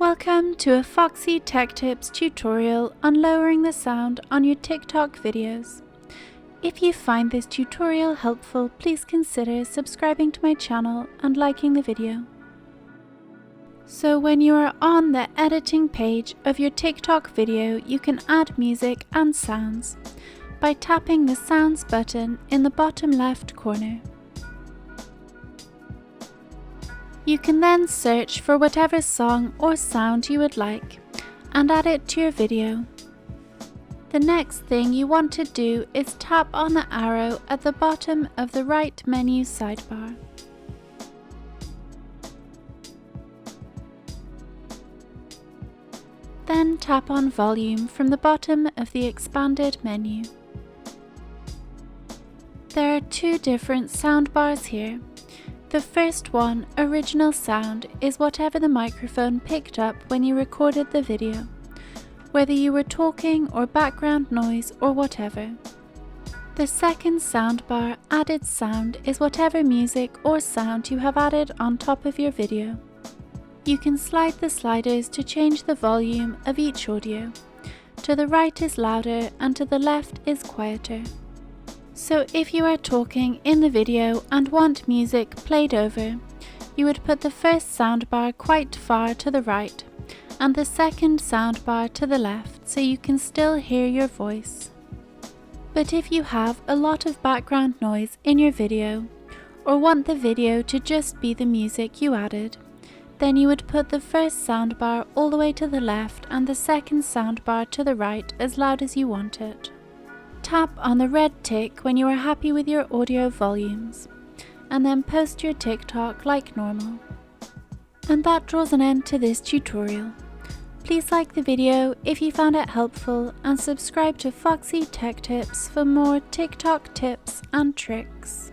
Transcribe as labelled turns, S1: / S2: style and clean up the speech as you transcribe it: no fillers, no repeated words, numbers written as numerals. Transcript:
S1: Welcome to a Foxy Tech Tips tutorial on lowering the sound on your TikTok videos. If you find this tutorial helpful, please consider subscribing to my channel and liking the video. So when you are on the editing page of your TikTok video, you can add music and sounds by tapping the Sounds button in the bottom left corner. You can then search for whatever song or sound you would like and add it to your video. The next thing you want to do is tap on the arrow at the bottom of the right menu sidebar. Then tap on Volume from the bottom of the expanded menu. There are two different soundbars here. The first one, Original Sound, is whatever the microphone picked up when you recorded the video, whether you were talking or background noise or whatever. The second soundbar, Added Sound, is whatever music or sound you have added on top of your video. You can slide the sliders to change the volume of each audio. To the right is louder and to the left is quieter. So if you are talking in the video and want music played over, you would put the first soundbar quite far to the right and the second soundbar to the left so you can still hear your voice. But if you have a lot of background noise in your video or want the video to just be the music you added, then you would put the first soundbar all the way to the left and the second soundbar to the right as loud as you want it. Tap on the red tick when you are happy with your audio volumes, and then post your TikTok like normal. And that draws an end to this tutorial. Please like the video if you found it helpful and subscribe to Foxy Tech Tips for more TikTok tips and tricks.